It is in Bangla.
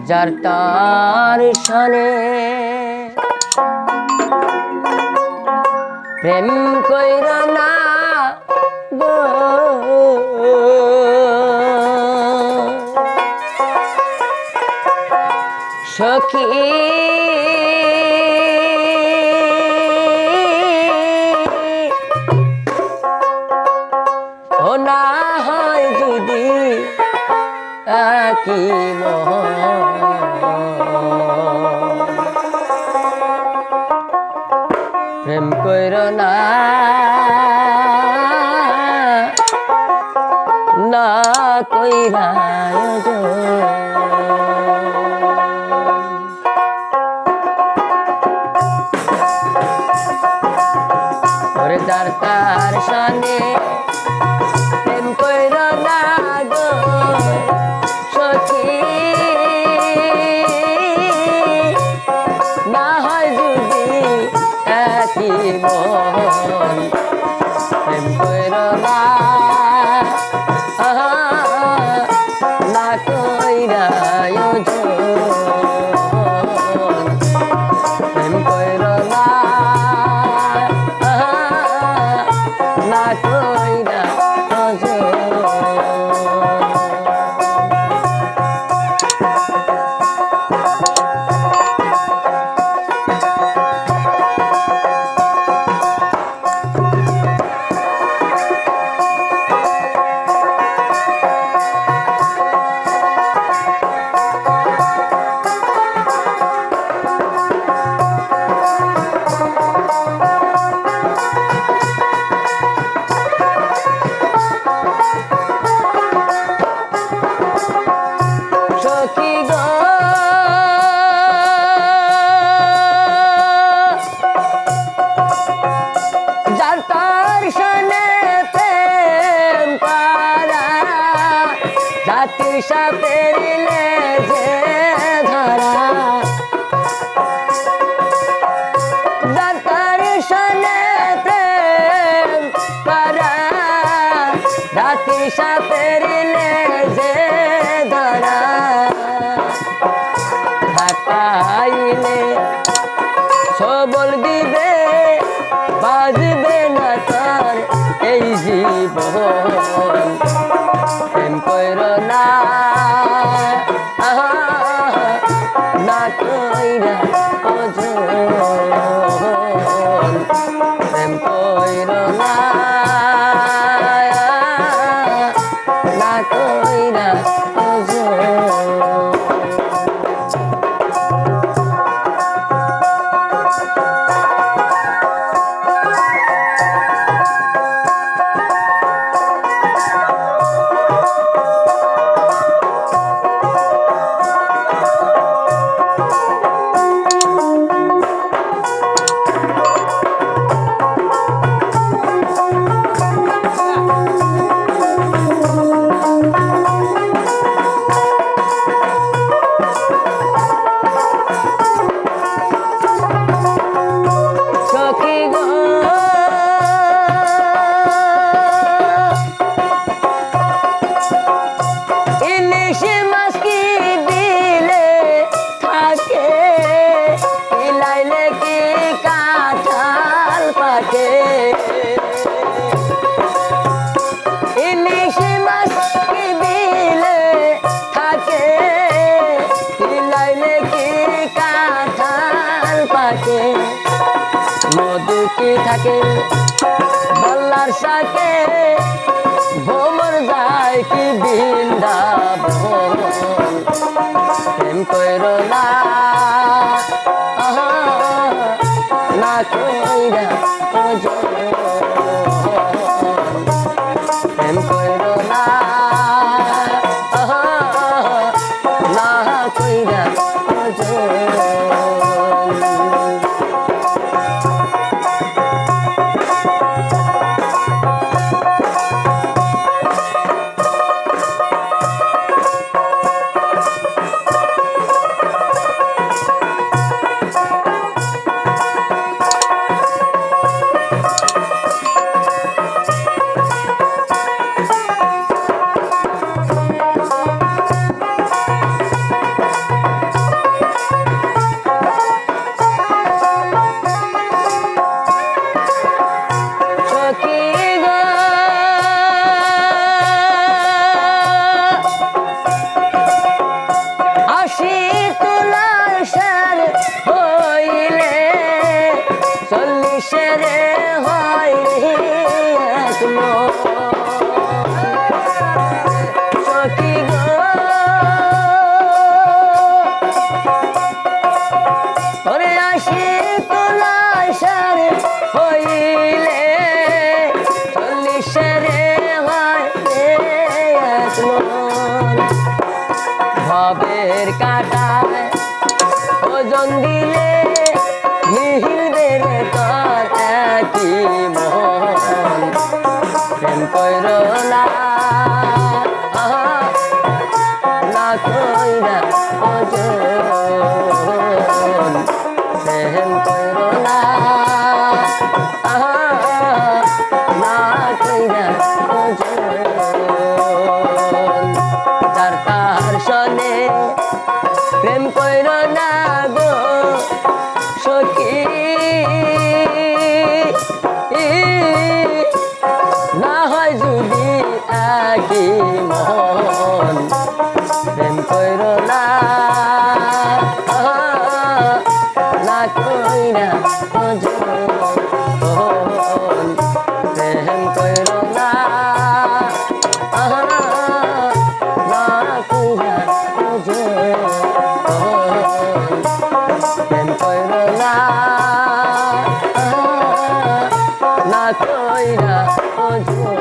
যার তার শানে প্রেম কইর না গো সখী ও না হয় যদি একই প্রেম কইর না না কইরা ওরে যার তার শানে প্রেম কইর না গো সখী না হয় যদি একই মন প্রেম কইর না না কইরা প্রেম কইর না না কইরা জাতির সাথে রিলে যে ধরা জাতার সনে প্রেম করা জাতির সাথে রিলে যে ধরা থাকাইলে সবল দিবে বাজবে না তার এই জীবন প্রেম কইর না না কইরা প্রেম কইর না না কইরা ইলিশ মাছ কি দিলে থাকে খিলাইলে কি কাঁঠাল পাকে মধু কি থাকে বল্লার শাকে ভ্রমর যায় কি বৃন্দাবন প্রেম কইর না না কইরা প্রেম কইর না না কইরা সখী গো আশি তুলার সার হইলে 40 রে হয় এক মন। সখী গো ওরে আশি তুলার সার হইলে 40 রে হয় এক মন। ভবের কাটায় ওজন দিলে মিহিবে রে তার একই মন। প্রেম কইর না না কইরা ওজন। প্রেম কইর না না কইরা ওজন। যার তার সনে প্রেম কইর না গো সখী না হয় যদি একই মন। প্রেম কইর না না কইরা ওজন। প্রেম কইর না না কইরা ওজন। প্রেম কইর না না কইরা ওজন।